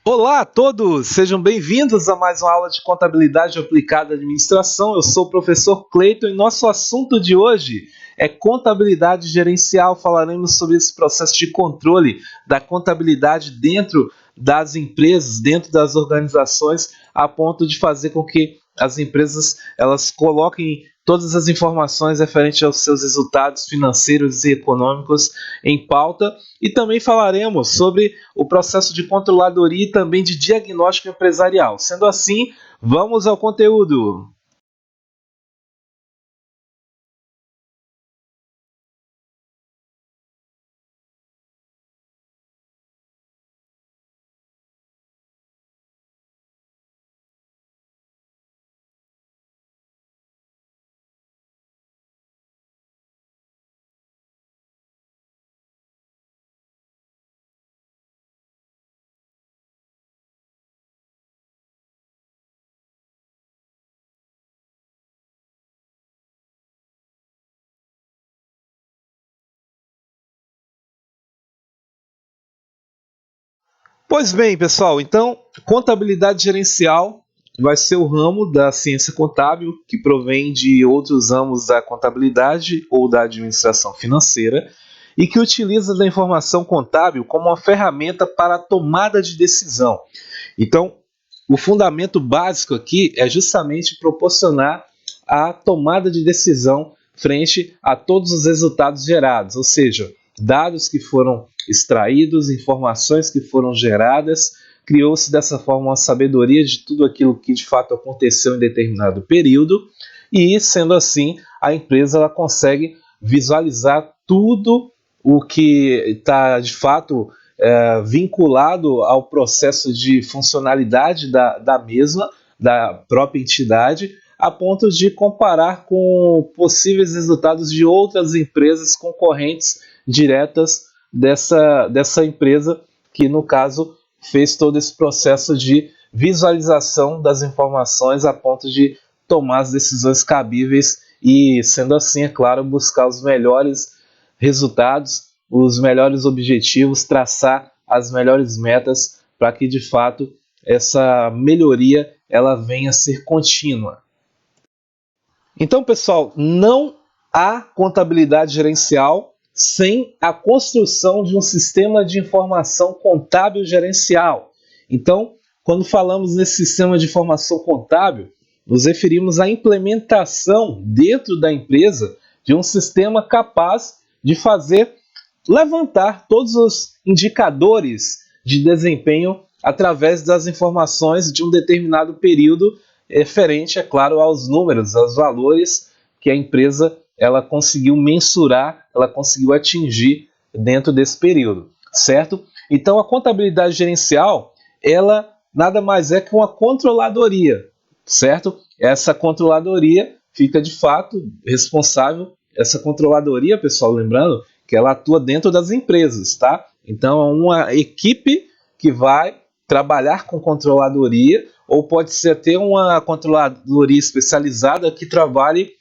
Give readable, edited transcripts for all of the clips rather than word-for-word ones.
Olá a todos, sejam bem-vindos a mais uma aula de contabilidade aplicada à administração. Eu sou o professor Cleiton e nosso assunto de hoje é contabilidade gerencial. Falaremos sobre esse processo de controle da contabilidade dentro das empresas, dentro das organizações, a ponto de fazer com que as empresas elas coloquem todas as informações referentes aos seus resultados financeiros e econômicos em pauta. E também falaremos sobre o processo de controladoria e também de diagnóstico empresarial. Sendo assim, vamos ao conteúdo. Pois bem, pessoal, então, contabilidade gerencial vai ser o ramo da ciência contábil que provém de outros ramos da contabilidade ou da administração financeira e que utiliza da informação contábil como uma ferramenta para a tomada de decisão. Então, o fundamento básico aqui é justamente proporcionar a tomada de decisão frente a todos os resultados gerados, ou seja, dados que foram extraídos, informações que foram geradas, criou-se dessa forma uma sabedoria de tudo aquilo que de fato aconteceu em determinado período e, sendo assim, a empresa ela consegue visualizar tudo o que está de fato vinculado ao processo de funcionalidade da mesma, da própria entidade, a ponto de comparar com possíveis resultados de outras empresas concorrentes diretas dessa empresa, que no caso fez todo esse processo de visualização das informações a ponto de tomar as decisões cabíveis e, sendo assim, é claro, buscar os melhores resultados, os melhores objetivos, traçar as melhores metas para que de fato essa melhoria ela venha a ser contínua. Então, pessoal, não há contabilidade gerencial sem a construção de um sistema de informação contábil gerencial. Então, quando falamos nesse sistema de informação contábil, nos referimos à implementação dentro da empresa de um sistema capaz de fazer levantar todos os indicadores de desempenho através das informações de um determinado período, referente, é claro, aos números, aos valores que a empresa ela conseguiu mensurar, ela conseguiu atingir dentro desse período, certo? Então, a contabilidade gerencial, ela nada mais é que uma controladoria, certo? Essa controladoria fica, de fato, responsável, essa controladoria, pessoal, lembrando que ela atua dentro das empresas, tá? Então, é uma equipe que vai trabalhar com controladoria, ou pode ser até uma controladoria especializada que trabalhe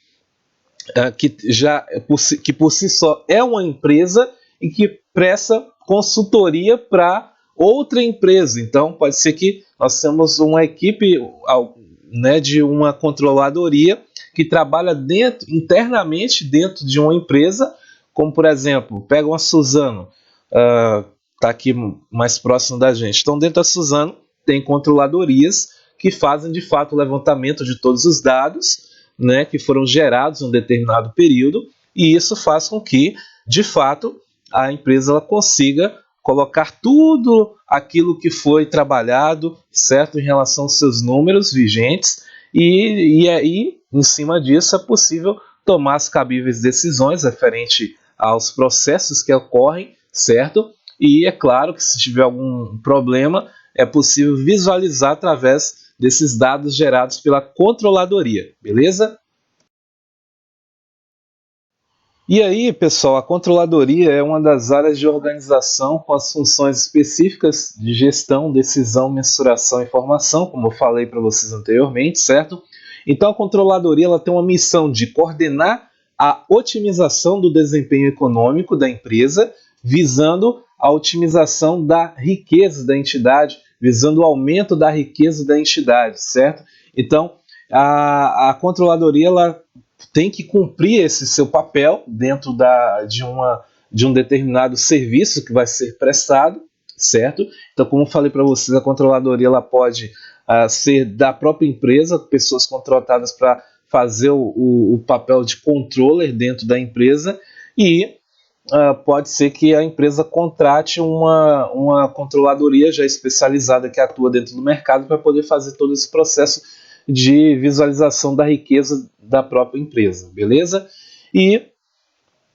que por si só é uma empresa e que presta consultoria para outra empresa. Então, pode ser que nós temos uma equipe de uma controladoria que trabalha internamente dentro de uma empresa, como por exemplo, pega uma Suzano, está aqui mais próximo da gente. Então, dentro da Suzano tem controladorias que fazem de fato o levantamento de todos os dados, né, que foram gerados em um determinado período, e isso faz com que, de fato, a empresa ela consiga colocar tudo aquilo que foi trabalhado, certo, em relação aos seus números vigentes, e aí, em cima disso, é possível tomar as cabíveis decisões referente aos processos que ocorrem, certo? E é claro que se tiver algum problema, é possível visualizar através desses dados gerados pela controladoria, beleza? E aí, pessoal, a controladoria é uma das áreas de organização com as funções específicas de gestão, decisão, mensuração e informação, como eu falei para vocês anteriormente, certo? Então, a controladoria ela tem uma missão de coordenar a otimização do desempenho econômico da empresa, visando a otimização da riqueza da entidade, visando o aumento da riqueza da entidade, certo? Então, a controladoria ela tem que cumprir esse seu papel dentro de um determinado serviço que vai ser prestado, certo? Então, como eu falei para vocês, a controladoria ela pode ser da própria empresa, pessoas contratadas para fazer o papel de controller dentro da empresa, e pode ser que a empresa contrate uma controladoria já especializada que atua dentro do mercado para poder fazer todo esse processo de visualização da riqueza da própria empresa, beleza? E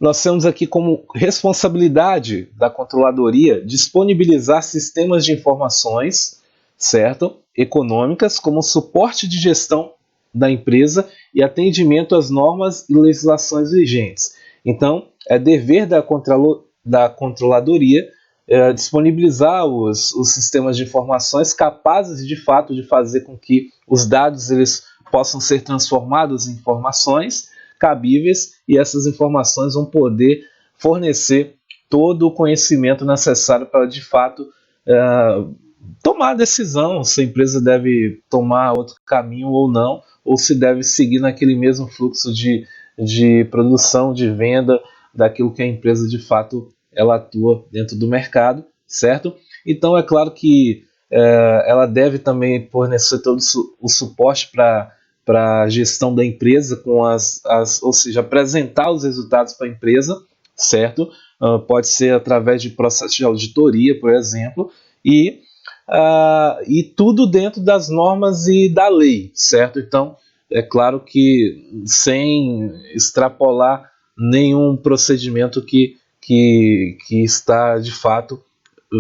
nós temos aqui como responsabilidade da controladoria disponibilizar sistemas de informações, certo? Econômicas, como suporte de gestão da empresa e atendimento às normas e legislações vigentes. Então, é dever da controladoria disponibilizar os sistemas de informações capazes de fato de fazer com que os dados eles possam ser transformados em informações cabíveis, e essas informações vão poder fornecer todo o conhecimento necessário para de fato tomar a decisão se a empresa deve tomar outro caminho ou não, ou se deve seguir naquele mesmo fluxo de produção, de venda, daquilo que a empresa de fato ela atua dentro do mercado, certo? Então é claro que ela deve também fornecer todo o suporte para a gestão da empresa, ou seja, apresentar os resultados para a empresa, certo? Pode ser através de processo de auditoria, por exemplo, e tudo dentro das normas e da lei, certo? Então, é claro que sem extrapolar nenhum procedimento que está de fato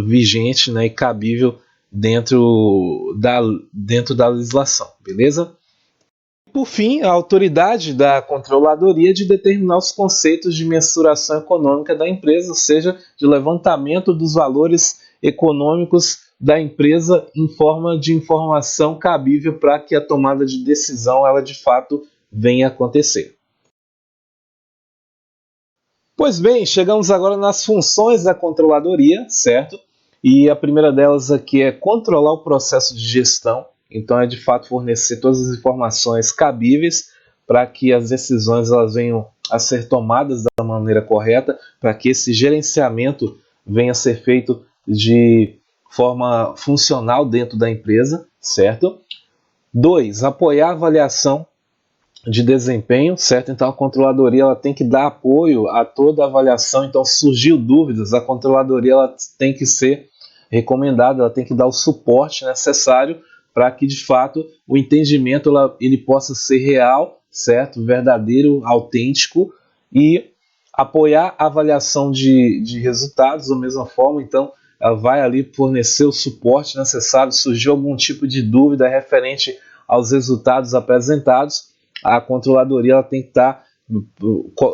vigente, né, e cabível dentro da legislação, beleza? Por fim, a autoridade da controladoria de determinar os conceitos de mensuração econômica da empresa, ou seja, de levantamento dos valores econômicos da empresa em forma de informação cabível para que a tomada de decisão ela de fato venha a acontecer. Pois bem, chegamos agora nas funções da controladoria, certo? E a primeira delas aqui é controlar o processo de gestão. Então é de fato fornecer todas as informações cabíveis para que as decisões elas venham a ser tomadas da maneira correta, para que esse gerenciamento venha a ser feito de forma funcional dentro da empresa, certo? 2. Apoiar a avaliação de desempenho, certo? Então a controladoria ela tem que dar apoio a toda a avaliação. Então, se surgiu dúvidas, a controladoria ela tem que ser recomendada, ela tem que dar o suporte necessário para que de fato o entendimento ele possa ser real, certo? Verdadeiro, autêntico, e apoiar a avaliação de resultados da mesma forma. Então ela vai ali fornecer o suporte necessário. Surgiu algum tipo de dúvida referente aos resultados apresentados, a controladoria ela tem que estar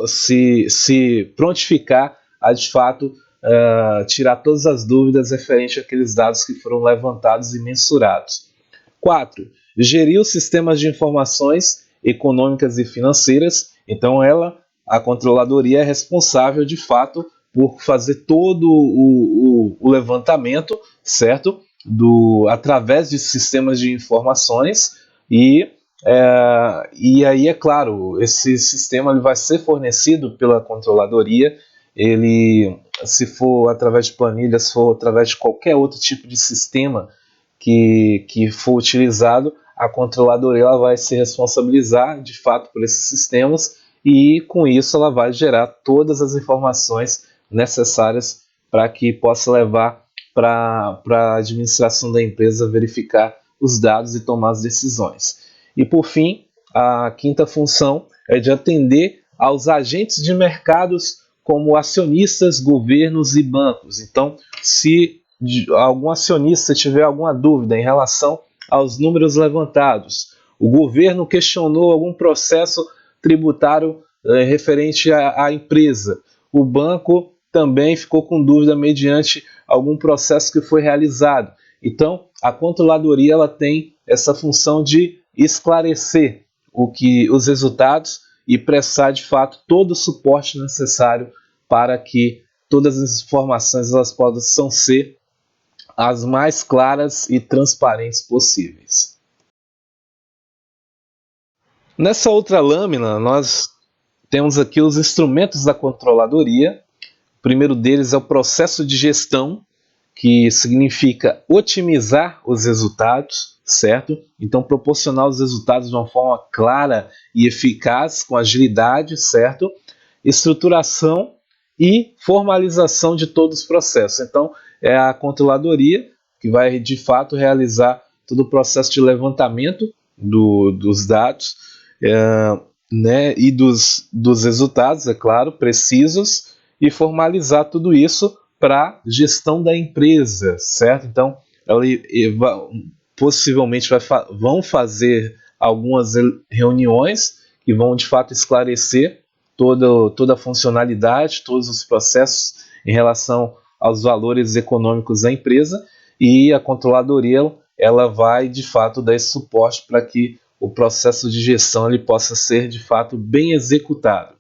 se prontificar a de fato tirar todas as dúvidas referentes àqueles dados que foram levantados e mensurados. 4. Gerir os sistemas de informações econômicas e financeiras. Então a controladoria é responsável de fato por fazer todo o levantamento, certo? Através de sistemas de informações, e aí, é claro, esse sistema ele vai ser fornecido pela controladoria. Ele, se for através de planilhas, se for através de qualquer outro tipo de sistema que for utilizado, a controladoria ela vai se responsabilizar de fato por esses sistemas, e com isso ela vai gerar todas as informações necessárias para que possa levar para a administração da empresa verificar os dados e tomar as decisões. E por fim, a quinta função é de atender aos agentes de mercados como acionistas, governos e bancos. Então, se algum acionista tiver alguma dúvida em relação aos números levantados, o governo questionou algum processo tributário referente à empresa, o banco também ficou com dúvida mediante algum processo que foi realizado. Então, a controladoria ela tem essa função de esclarecer os resultados e prestar de fato todo o suporte necessário para que todas as informações elas possam ser as mais claras e transparentes possíveis. Nessa outra lâmina, nós temos aqui os instrumentos da controladoria. O primeiro deles é o processo de gestão, que significa otimizar os resultados, certo? Então, proporcionar os resultados de uma forma clara e eficaz, com agilidade, certo? Estruturação e formalização de todos os processos. Então, é a controladoria que vai, de fato, realizar todo o processo de levantamento dos dados, né, e dos resultados, é claro, precisos, e formalizar tudo isso para gestão da empresa, certo? Então, possivelmente vão fazer algumas reuniões que vão de fato esclarecer toda a funcionalidade, todos os processos em relação aos valores econômicos da empresa, e a controladoria ela vai de fato dar esse suporte para que o processo de gestão ele possa ser de fato bem executado.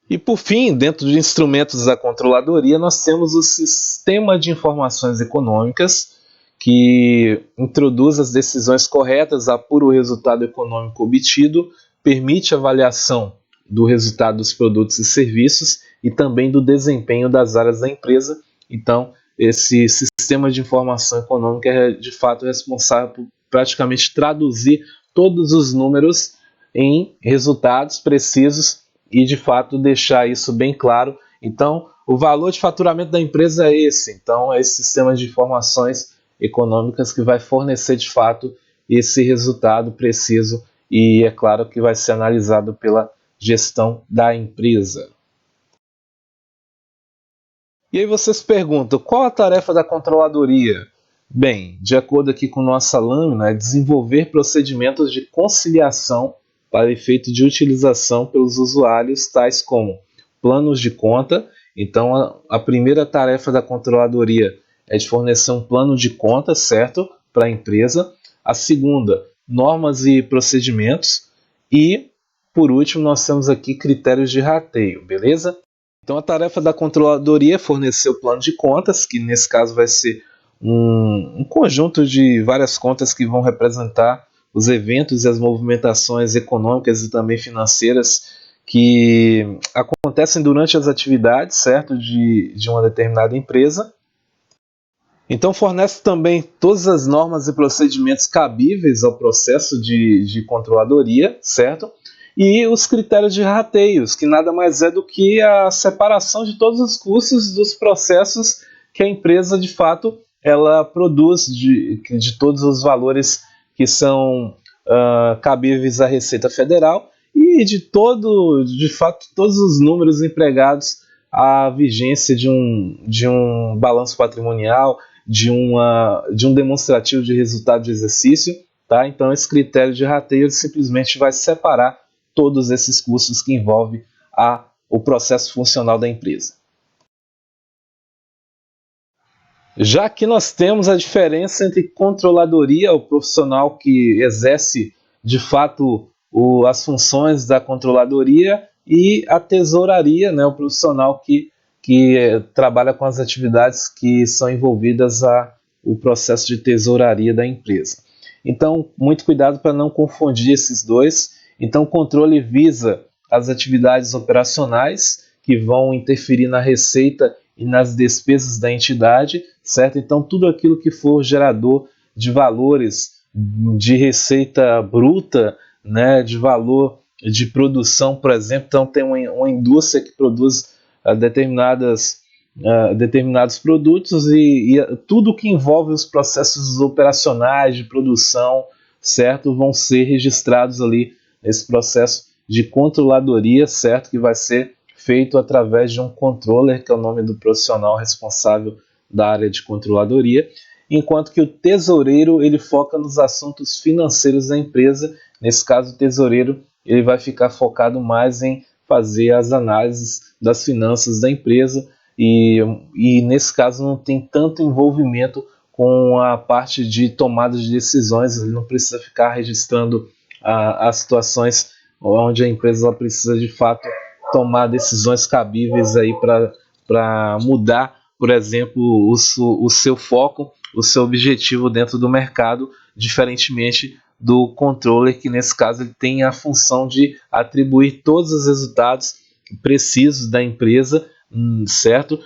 E por fim, dentro de instrumentos da controladoria, nós temos o Sistema de Informações Econômicas, que introduz as decisões corretas, apura o resultado econômico obtido, permite avaliação do resultado dos produtos e serviços e também do desempenho das áreas da empresa. Então, esse Sistema de Informação Econômica é de fato responsável por praticamente traduzir todos os números em resultados precisos e de fato deixar isso bem claro. Então, o valor de faturamento da empresa é esse. Então, é esse sistema de informações econômicas que vai fornecer de fato esse resultado preciso e é claro que vai ser analisado pela gestão da empresa. E aí vocês perguntam, qual a tarefa da controladoria? Bem, de acordo aqui com nossa lâmina, é desenvolver procedimentos de conciliação para efeito de utilização pelos usuários, tais como planos de conta. Então, a primeira tarefa da controladoria é de fornecer um plano de conta, certo, para a empresa. A segunda, normas e procedimentos. E, por último, nós temos aqui critérios de rateio, beleza? Então, a tarefa da controladoria é fornecer o plano de contas, que nesse caso vai ser um conjunto de várias contas que vão representar os eventos e as movimentações econômicas e também financeiras que acontecem durante as atividades, certo, de uma determinada empresa. Então fornece também todas as normas e procedimentos cabíveis ao processo de controladoria, certo? E os critérios de rateios, que nada mais é do que a separação de todos os custos dos processos que a empresa de fato ela produz de todos os valores que são cabíveis à Receita Federal e de fato todos os números empregados à vigência de um balanço patrimonial, de um demonstrativo de resultado de exercício, tá? Então esse critério de rateio simplesmente vai separar todos esses custos que envolvem o processo funcional da empresa. Já que nós temos a diferença entre controladoria, o profissional que exerce de fato as funções da controladoria, e a tesouraria, né, o profissional que trabalha com as atividades que são envolvidas o processo de tesouraria da empresa. Então, muito cuidado para não confundir esses dois. Então, o controle visa as atividades operacionais que vão interferir na receita e nas despesas da entidade, certo? Então, tudo aquilo que for gerador de valores de receita bruta, né, de valor de produção, por exemplo. Então, tem uma indústria que produz determinados produtos e tudo que envolve os processos operacionais de produção, certo, vão ser registrados ali nesse processo de controladoria, certo, que vai ser feito através de um controller, que é o nome do profissional responsável da área de controladoria, enquanto que o tesoureiro ele foca nos assuntos financeiros da empresa. Nesse caso, o tesoureiro ele vai ficar focado mais em fazer as análises das finanças da empresa e nesse caso não tem tanto envolvimento com a parte de tomada de decisões. Ele não precisa ficar registrando as situações onde a empresa precisa de fato tomar decisões cabíveis aí para mudar, por exemplo, o seu foco, o seu objetivo dentro do mercado, diferentemente do controller, que nesse caso ele tem a função de atribuir todos os resultados precisos da empresa, certo?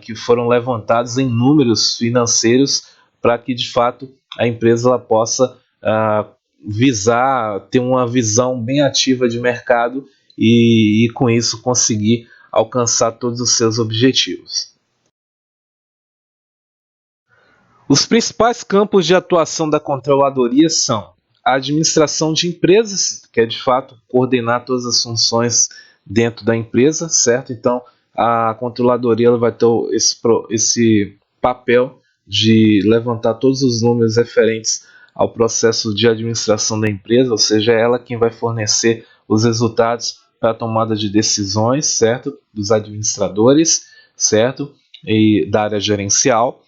Que foram levantados em números financeiros para que de fato a empresa ela possa visar, ter uma visão bem ativa de mercado e com isso conseguir alcançar todos os seus objetivos. Os principais campos de atuação da controladoria são a administração de empresas, que é de fato coordenar todas as funções dentro da empresa, certo? Então a controladoria ela vai ter esse papel de levantar todos os números referentes ao processo de administração da empresa, ou seja, é ela quem vai fornecer os resultados para a tomada de decisões, certo? Dos administradores, certo? E da área gerencial.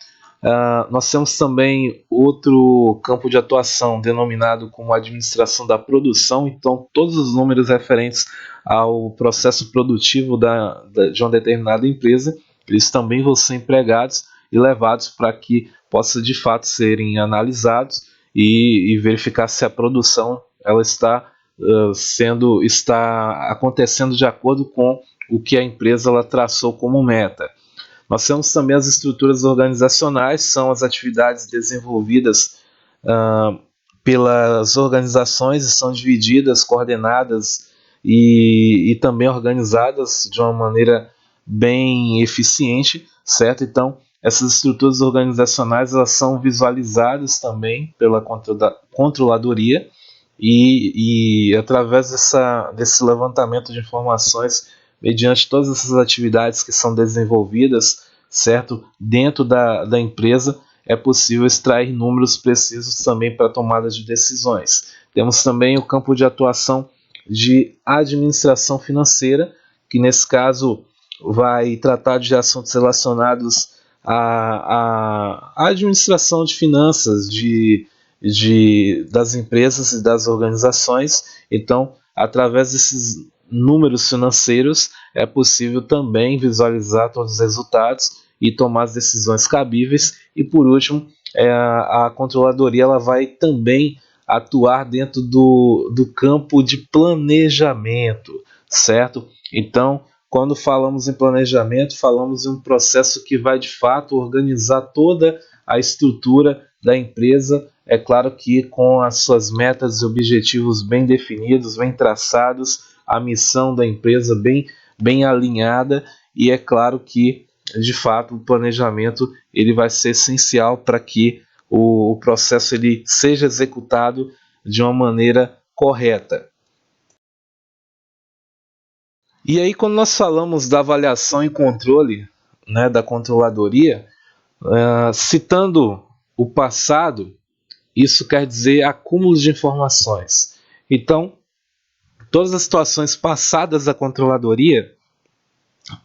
Nós temos também outro campo de atuação denominado como administração da produção, então todos os números referentes ao processo produtivo de uma determinada empresa, eles também vão ser empregados e levados para que possa de fato serem analisados e verificar se a produção ela está acontecendo de acordo com o que a empresa ela traçou como meta. Nós temos também as estruturas organizacionais, são as atividades desenvolvidas pelas organizações e são divididas, coordenadas e também organizadas de uma maneira bem eficiente, certo? Então, essas estruturas organizacionais elas são visualizadas também pela controladoria e através desse levantamento de informações mediante todas essas atividades que são desenvolvidas, certo? Dentro da empresa, é possível extrair números precisos também para tomada de decisões. Temos também o campo de atuação de administração financeira, que nesse caso vai tratar de assuntos relacionados à administração de finanças das empresas e das organizações. Então, através desses números financeiros, é possível também visualizar todos os resultados e tomar as decisões cabíveis. E por último, a controladoria ela vai também atuar dentro do campo de planejamento, certo? Então, quando falamos em planejamento, falamos em um processo que vai de fato organizar toda a estrutura da empresa, é claro que com as suas metas e objetivos bem definidos, bem traçados, a missão da empresa bem alinhada, e é claro que de fato o planejamento ele vai ser essencial para que o processo ele seja executado de uma maneira correta. E aí quando nós falamos da avaliação e controle, né, da controladoria, citando o passado, isso quer dizer acúmulo de informações. Então, todas as situações passadas da controladoria,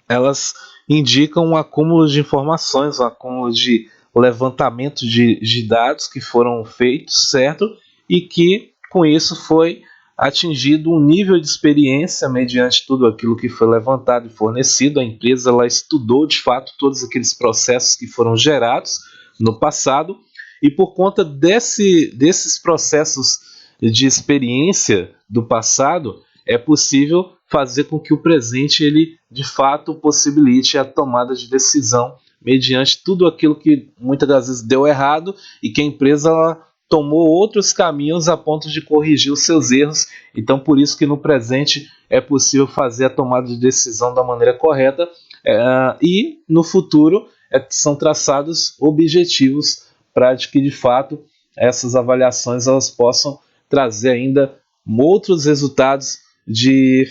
elas indicam um acúmulo de informações, um acúmulo de levantamento de dados que foram feitos, certo? E que com isso foi atingido um nível de experiência mediante tudo aquilo que foi levantado e fornecido. A empresa ela estudou de fato todos aqueles processos que foram gerados no passado, e por conta desses processos de experiência do passado, é possível fazer com que o presente ele de fato possibilite a tomada de decisão mediante tudo aquilo que muitas das vezes deu errado e que a empresa ela tomou outros caminhos a ponto de corrigir os seus erros. Então, por isso que no presente é possível fazer a tomada de decisão da maneira correta, e no futuro são traçados objetivos para que de fato essas avaliações elas possam trazer ainda outros resultados de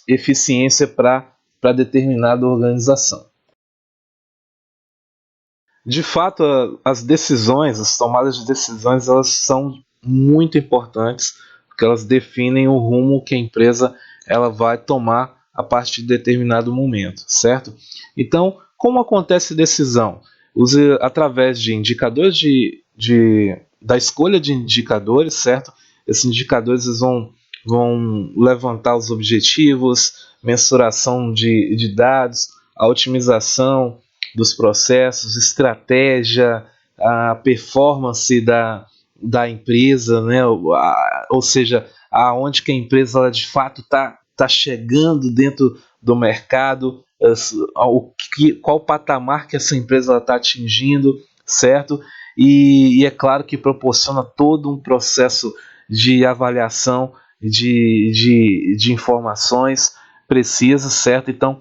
eficiência para determinada organização. De fato, as decisões, as tomadas de decisões, elas são muito importantes, porque elas definem o rumo que a empresa ela vai tomar a partir de determinado momento, certo? Então, como acontece a decisão? Através de indicadores da escolha de indicadores, certo? Esses indicadores eles vão levantar os objetivos, mensuração de dados, a otimização dos processos, estratégia, a performance da empresa, né? Ou seja, aonde que a empresa ela, de fato tá chegando dentro do mercado, qual patamar que essa empresa está atingindo, certo? E é claro que proporciona todo um processo de avaliação de informações precisas, certo? Então,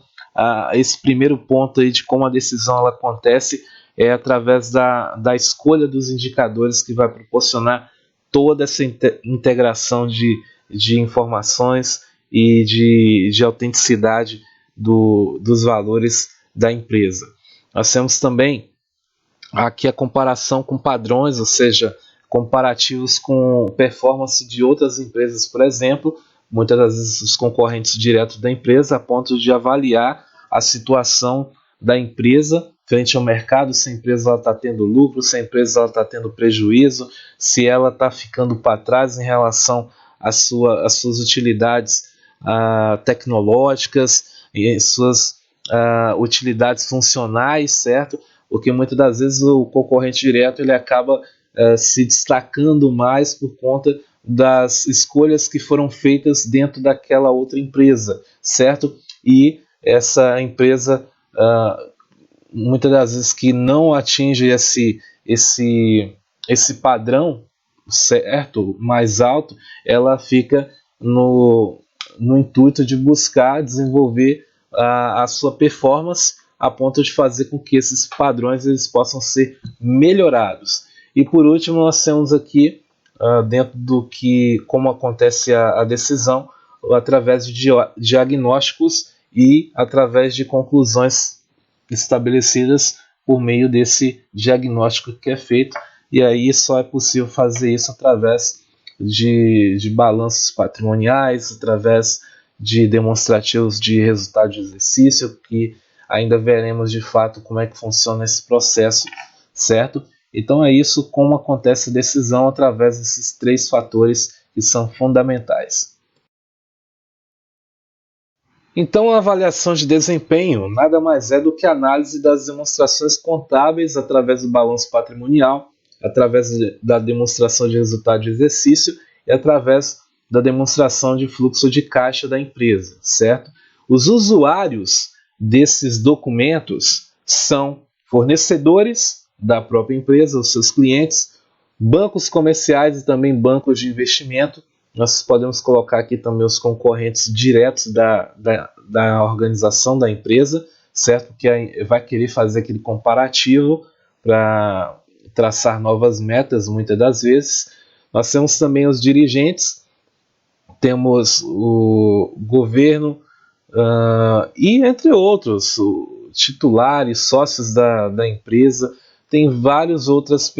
esse primeiro ponto aí de como a decisão ela acontece é através da escolha dos indicadores que vai proporcionar toda essa integração de informações e de autenticidade dos valores da empresa. Nós temos também aqui a comparação com padrões, ou seja, comparativos com performance de outras empresas, por exemplo, muitas das vezes os concorrentes diretos da empresa, a ponto de avaliar a situação da empresa frente ao mercado, se a empresa está tendo lucro, se a empresa está tendo prejuízo, se ela está ficando para trás em relação às suas utilidades tecnológicas e suas utilidades funcionais, certo? Porque muitas das vezes o concorrente direto ele acaba se destacando mais por conta das escolhas que foram feitas dentro daquela outra empresa, certo? E essa empresa, muitas das vezes que não atinge esse padrão, certo, mais alto, ela fica no intuito de buscar desenvolver a sua performance a ponto de fazer com que esses padrões eles possam ser melhorados. E por último, nós temos aqui, dentro do que, como acontece a decisão, através de diagnósticos e através de conclusões estabelecidas por meio desse diagnóstico que é feito. E aí só é possível fazer isso através de balanços patrimoniais, através de demonstrativos de resultado de exercício, que ainda veremos de fato como é que funciona esse processo, certo? Então é isso como acontece a decisão através desses 3 fatores que são fundamentais. Então a avaliação de desempenho nada mais é do que a análise das demonstrações contábeis através do balanço patrimonial, através da demonstração de resultado de exercício e através da demonstração de fluxo de caixa da empresa, certo? Os usuários desses documentos são fornecedores da própria empresa, os seus clientes, bancos comerciais e também bancos de investimento. Nós podemos colocar aqui também os concorrentes diretos da organização da empresa, certo? Que vai querer fazer aquele comparativo para traçar novas metas, muitas das vezes. Nós temos também os dirigentes, temos o governo, e entre outros, titulares, sócios da empresa, tem várias outras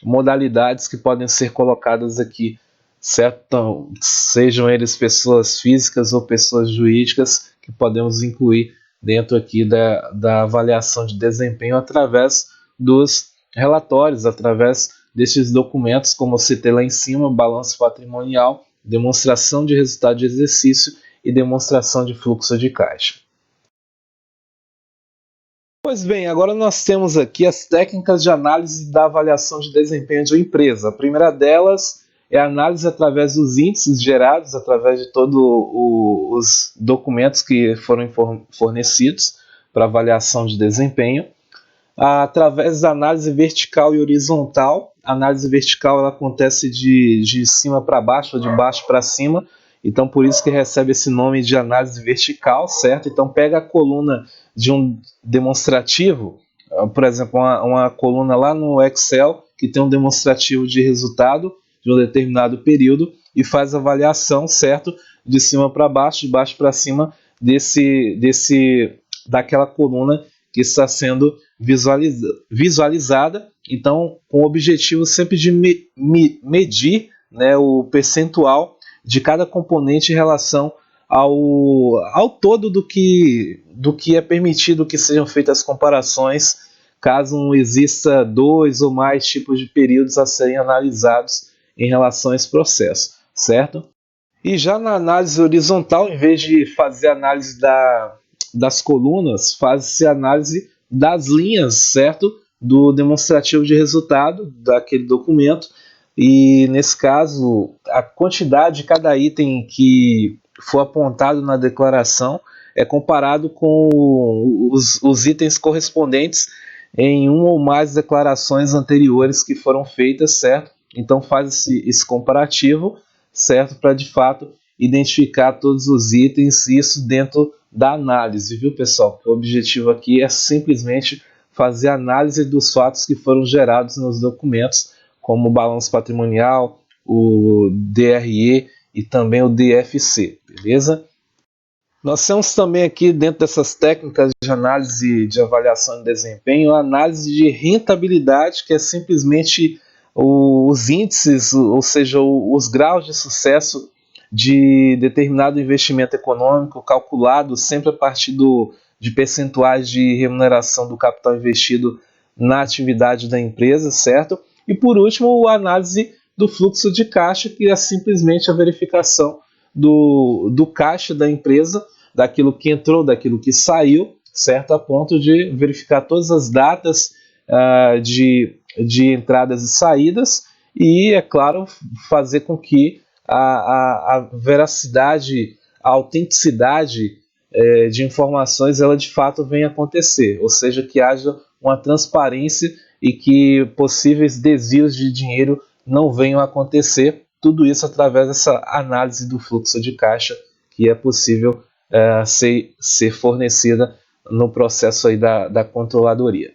modalidades que podem ser colocadas aqui, certo? Então, sejam eles pessoas físicas ou pessoas jurídicas, que podemos incluir dentro aqui da avaliação de desempenho através dos relatórios, através destes documentos, como eu citei lá em cima, balanço patrimonial, demonstração de resultado de exercício e demonstração de fluxo de caixa. Pois bem, agora nós temos aqui as técnicas de análise da avaliação de desempenho de uma empresa. A primeira delas é a análise através dos índices gerados, através de todos os documentos que foram fornecidos para avaliação de desempenho. Através da análise vertical e horizontal. A análise vertical ela acontece de cima para baixo ou de baixo para cima, então por isso que recebe esse nome de análise vertical, certo? Então pega a coluna de um demonstrativo, por exemplo, uma coluna lá no Excel que tem um demonstrativo de resultado de um determinado período e faz a avaliação, certo? De cima para baixo, de baixo para cima daquela coluna que está sendo visualizada, então com o objetivo sempre de medir, né, o percentual de cada componente em relação ao todo do que é permitido que sejam feitas as comparações, caso exista 2 ou mais tipos de períodos a serem analisados em relação a esse processo, certo? E já na análise horizontal, em vez de fazer a análise das colunas, faz-se análise das linhas, certo? Do demonstrativo de resultado daquele documento, e nesse caso a quantidade de cada item que for apontado na declaração é comparado com os itens correspondentes em uma ou mais declarações anteriores que foram feitas, certo? Então faz esse comparativo, certo? Para de fato identificar todos os itens, isso dentro da análise, viu, pessoal? O objetivo aqui é simplesmente fazer análise dos fatos que foram gerados nos documentos, como o balanço patrimonial, o DRE e também o DFC, beleza? Nós temos também aqui, dentro dessas técnicas de análise de avaliação de desempenho, a análise de rentabilidade, que é simplesmente os índices, ou seja, os graus de sucesso de determinado investimento econômico, calculado sempre a partir de percentuais de remuneração do capital investido na atividade da empresa, certo? E por último, a análise do fluxo de caixa, que é simplesmente a verificação do caixa da empresa, daquilo que entrou, daquilo que saiu, certo? A ponto de verificar todas as datas de entradas e saídas e, é claro, fazer com que a veracidade, a autenticidade de informações, ela de fato venha acontecer, ou seja, que haja uma transparência e que possíveis desvios de dinheiro não venham a acontecer, tudo isso através dessa análise do fluxo de caixa que é possível ser fornecida no processo aí da controladoria.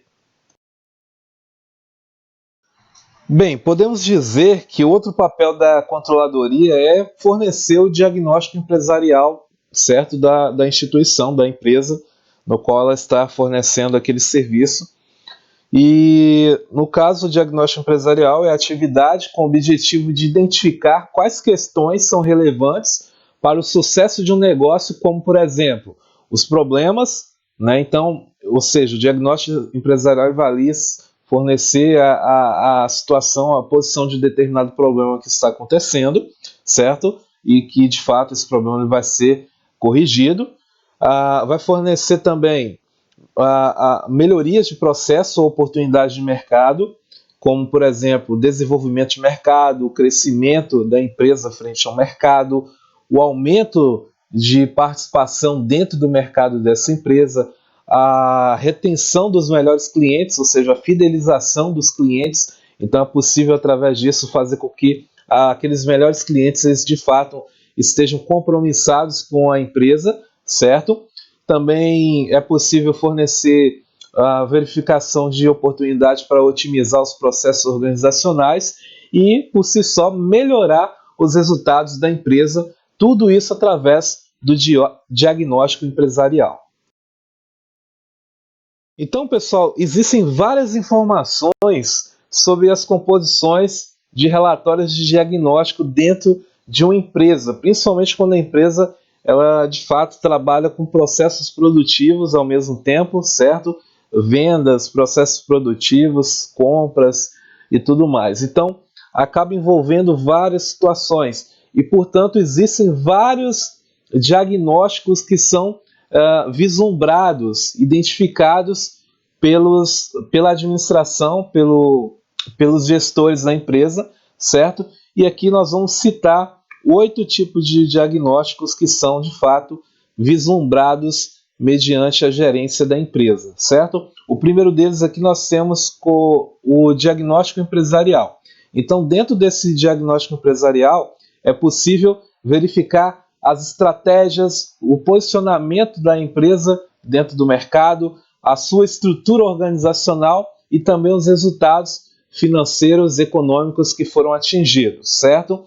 Bem, podemos dizer que outro papel da controladoria é fornecer o diagnóstico empresarial, certo, da instituição, da empresa, no qual ela está fornecendo aquele serviço. E no caso, o diagnóstico empresarial é a atividade com o objetivo de identificar quais questões são relevantes para o sucesso de um negócio, como, por exemplo, os problemas, né? Então, ou seja, o diagnóstico empresarial avalia fornecer a situação, a posição de determinado problema que está acontecendo, certo? E que, de fato, esse problema vai ser corrigido. Vai fornecer também melhorias de processo ou oportunidades de mercado, como, por exemplo, o desenvolvimento de mercado, o crescimento da empresa frente ao mercado, o aumento de participação dentro do mercado dessa empresa, a retenção dos melhores clientes, ou seja, a fidelização dos clientes. Então é possível, através disso, fazer com que aqueles melhores clientes, eles, de fato, estejam compromissados com a empresa, certo? Também é possível fornecer a verificação de oportunidade para otimizar os processos organizacionais e, por si só, melhorar os resultados da empresa, tudo isso através do diagnóstico empresarial. Então, pessoal, existem várias informações sobre as composições de relatórios de diagnóstico dentro de uma empresa, principalmente quando a empresa ela de fato trabalha com processos produtivos ao mesmo tempo, certo? Vendas, processos produtivos, compras e tudo mais. Então, acaba envolvendo várias situações e, portanto, existem vários diagnósticos que são vislumbrados, identificados pela administração, pelos gestores da empresa, certo? E aqui nós vamos citar 8 tipos de diagnósticos que são, de fato, vislumbrados mediante a gerência da empresa, certo? O primeiro deles aqui nós temos o diagnóstico empresarial. Então, dentro desse diagnóstico empresarial, é possível verificar as estratégias, o posicionamento da empresa dentro do mercado, a sua estrutura organizacional e também os resultados financeiros, econômicos que foram atingidos, certo?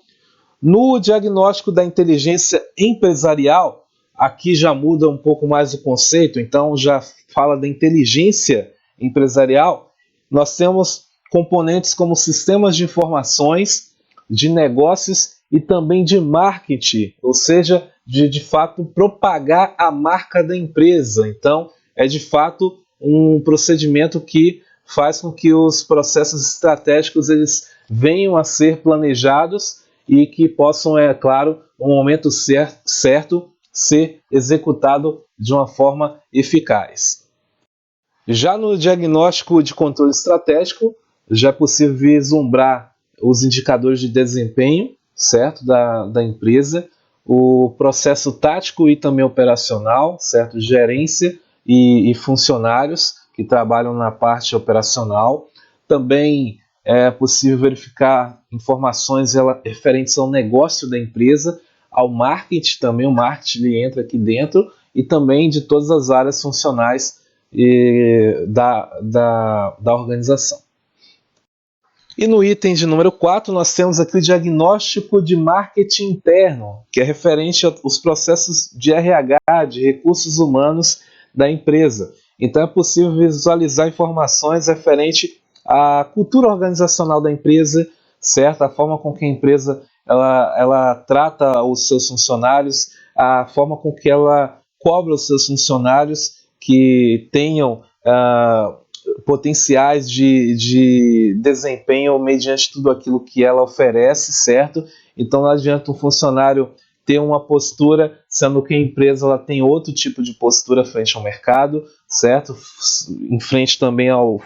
No diagnóstico da inteligência empresarial, aqui já muda um pouco mais o conceito, então já fala da inteligência empresarial. Nós temos componentes como sistemas de informações, de negócios e também de marketing, ou seja, de fato propagar a marca da empresa. Então, é de fato um procedimento que faz com que os processos estratégicos eles venham a ser planejados e que possam, é claro, no momento certo, ser executado de uma forma eficaz. Já no diagnóstico de controle estratégico, já é possível vislumbrar os indicadores de desempenho, certo, da empresa, o processo tático e também operacional, certo, gerência e funcionários que trabalham na parte operacional. Também é possível verificar informações referentes ao negócio da empresa, ao marketing também, o marketing entra aqui dentro, e também de todas as áreas funcionais da organização. E no item de número 4, nós temos aqui o diagnóstico de marketing interno, que é referente aos processos de RH, de recursos humanos da empresa. Então é possível visualizar informações referente à cultura organizacional da empresa, certo? A forma com que a empresa ela trata os seus funcionários, a forma com que ela cobra os seus funcionários que tenham potenciais de desempenho mediante tudo aquilo que ela oferece, certo? Então não adianta um funcionário ter uma postura, sendo que a empresa ela tem outro tipo de postura frente ao mercado, certo? Em frente também ao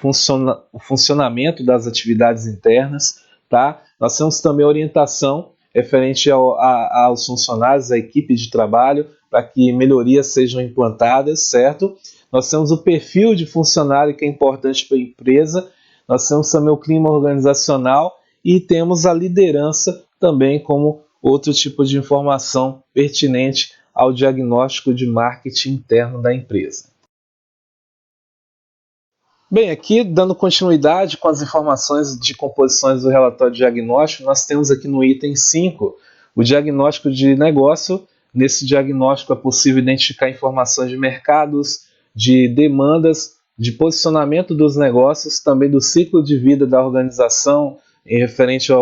funcionamento das atividades internas, tá? Nós temos também orientação referente aos funcionários, à equipe de trabalho, para que melhorias sejam implantadas, certo? Nós temos o perfil de funcionário que é importante para a empresa, nós temos também o clima organizacional e temos a liderança também como outro tipo de informação pertinente ao diagnóstico de marketing interno da empresa. Bem, aqui dando continuidade com as informações de composições do relatório diagnóstico, nós temos aqui no item 5 o diagnóstico de negócio. Nesse diagnóstico é possível identificar informações de mercados, de demandas, de posicionamento dos negócios, também do ciclo de vida da organização em referente à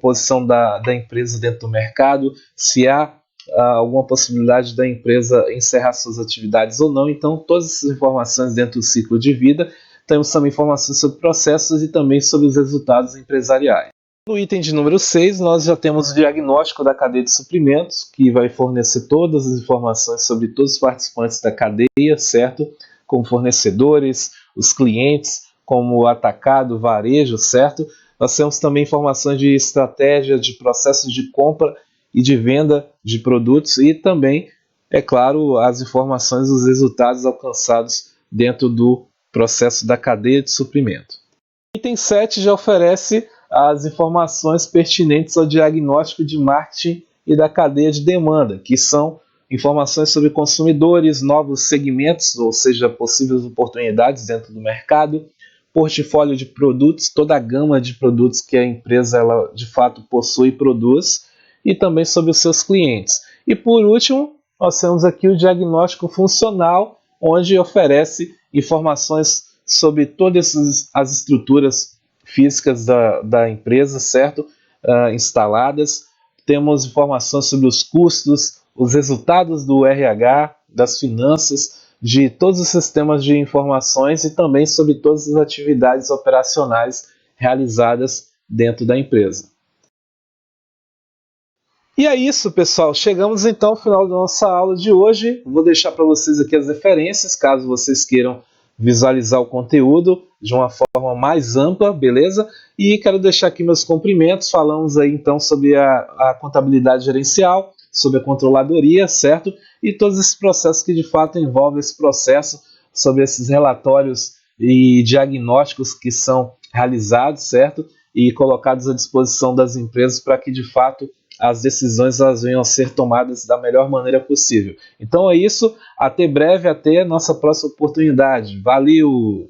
posição da empresa dentro do mercado, se há alguma possibilidade da empresa encerrar suas atividades ou não. Então, todas essas informações dentro do ciclo de vida. Temos também informações sobre processos e também sobre os resultados empresariais. No item de número 6, nós já temos o diagnóstico da cadeia de suprimentos, que vai fornecer todas as informações sobre todos os participantes da cadeia, certo? Como fornecedores, os clientes, como atacado, varejo, certo? Nós temos também informações de estratégia, de processos de compra e de venda de produtos e também, é claro, as informações dos resultados alcançados dentro do processo da cadeia de suprimento. O item 7 já oferece as informações pertinentes ao diagnóstico de marketing e da cadeia de demanda, que são informações sobre consumidores, novos segmentos, ou seja, possíveis oportunidades dentro do mercado, portfólio de produtos, toda a gama de produtos que a empresa ela, de fato possui e produz, e também sobre os seus clientes. E por último, nós temos aqui o diagnóstico funcional, onde oferece informações sobre todas as estruturas físicas da empresa, certo? Instaladas. Temos informações sobre os custos, os resultados do RH, das finanças, de todos os sistemas de informações e também sobre todas as atividades operacionais realizadas dentro da empresa. E é isso, pessoal. Chegamos então ao final da nossa aula de hoje. Vou deixar para vocês aqui as referências, caso vocês queiram visualizar o conteúdo de uma forma mais ampla, beleza? E quero deixar aqui meus cumprimentos. Falamos aí então sobre a contabilidade gerencial, sobre a controladoria, certo? E todos esses processos que de fato envolvem esse processo, sobre esses relatórios e diagnósticos que são realizados, certo? E colocados à disposição das empresas para que de fato as decisões elas venham a ser tomadas da melhor maneira possível. Então é isso, até breve, até a nossa próxima oportunidade. Valeu!